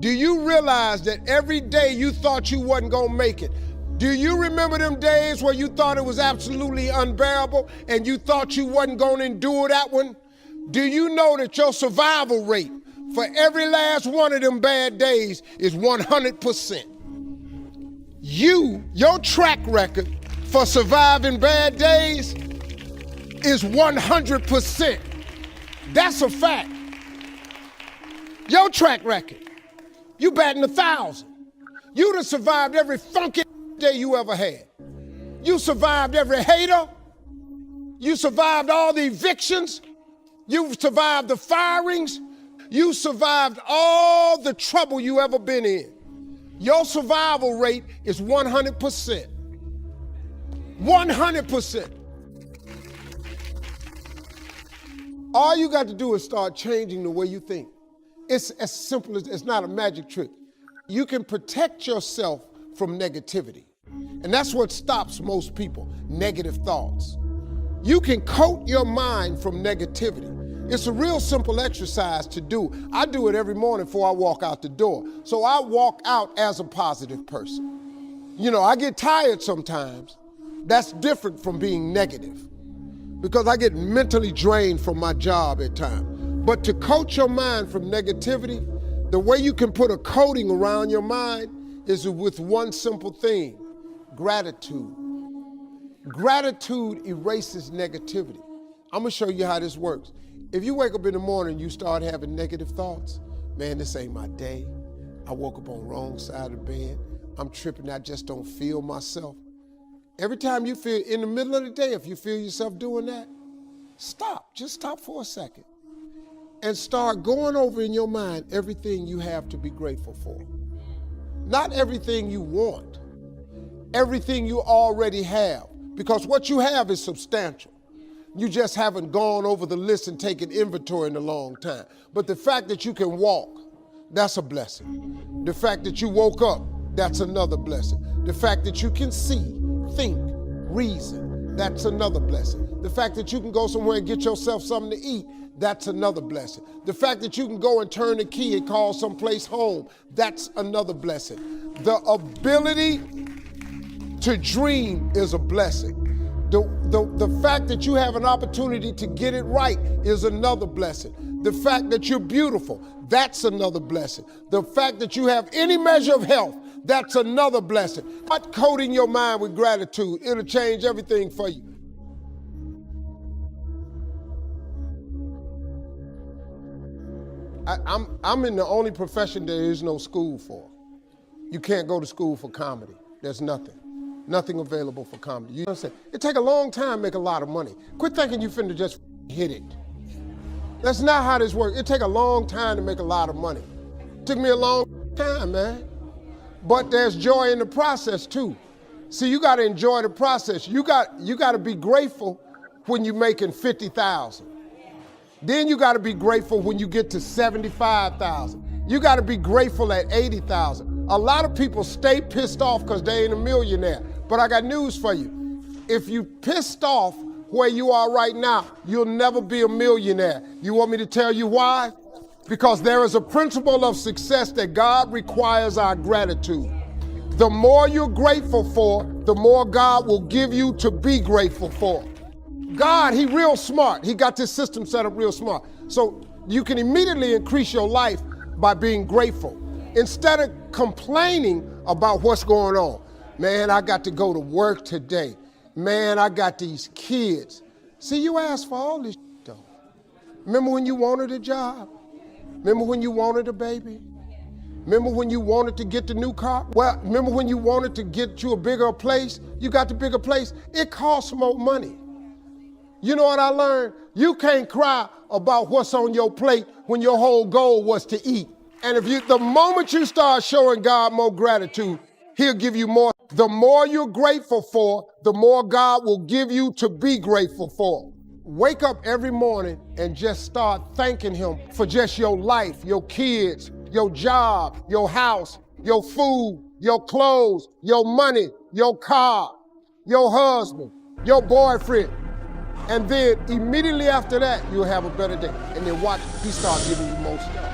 Do you realize that every day you thought you wasn't gonna make it? Do you remember them days where you thought it was absolutely unbearable and you thought you wasn't gonna endure that one? Do you know that your survival rate for every last one of them bad days is 100%? Your track record for surviving bad days is 100%. That's a fact. Your track record, you batting 1,000. You'd have survived every funky day you ever had. You survived every hater. You survived all the evictions. You survived the firings. You survived all the trouble you ever been in. Your survival rate is 100%. 100%. All you got to do is start changing the way you think. It's as simple as, it's not a magic trick. You can protect yourself from negativity. And that's what stops most people, negative thoughts. You can coat your mind from negativity. It's a real simple exercise to do. I do it every morning before I walk out the door. So I walk out as a positive person. You know, I get tired sometimes. That's different from being negative because I get mentally drained from my job at times. But to coat your mind from negativity, the way you can put a coating around your mind is with one simple thing: gratitude. Gratitude erases negativity. I'm gonna show you how this works. If you wake up in the morning and you start having negative thoughts, man, this ain't my day. I woke up on the wrong side of the bed. I'm tripping, I just don't feel myself. Every time you feel, in the middle of the day, if you feel yourself doing that, stop, just stop for a second and start going over in your mind everything you have to be grateful for. Not everything you want, everything you already have, because what you have is substantial. You just haven't gone over the list and taken inventory in a long time. But the fact that you can walk, that's a blessing. The fact that you woke up, that's another blessing. The fact that you can see, think, reason, that's another blessing. The fact that you can go somewhere and get yourself something to eat, that's another blessing. The fact that you can go and turn the key and call someplace home, that's another blessing. The ability to dream is a blessing. The fact that you have an opportunity to get it right is another blessing. The fact that you're beautiful, that's another blessing. The fact that you have any measure of health, that's another blessing. But coating your mind with gratitude, it'll change everything for you. I'm in the only profession there is no school for. You can't go to school for comedy. There's nothing. Nothing available for comedy. You know what I'm saying? It take a long time to make a lot of money. Quit thinking you finna just hit it. That's not how this works. It take a long time to make a lot of money. It took me a long time, man. But there's joy in the process too. See, you gotta enjoy the process. You gotta be grateful when you're making 50,000. Then you gotta be grateful when you get to 75,000. You gotta be grateful at 80,000. A lot of people stay pissed off because they ain't a millionaire. But I got news for you. If you pissed off where you are right now, you'll never be a millionaire. You want me to tell you why? Because there is a principle of success that God requires our gratitude. The more you're grateful for, the more God will give you to be grateful for. God, he real smart. He got this system set up real smart. So you can immediately increase your life by being grateful. Instead of complaining about what's going on. Man, I got to go to work today. Man, I got these kids. See, you asked for all this though. Remember when you wanted a job? Remember when you wanted a baby? Remember when you wanted to get the new car? Well, remember when you wanted to get you a bigger place? You got the bigger place. It costs more money. You know what I learned? You can't cry about what's on your plate when your whole goal was to eat. And the moment you start showing God more gratitude, he'll give you more. The more you're grateful for, the more God will give you to be grateful for. Wake up every morning and just start thanking him for just your life, your kids, your job, your house, your food, your clothes, your money, your car, your husband, your boyfriend. And then immediately after that, you'll have a better day. And then watch, he start giving you more stuff.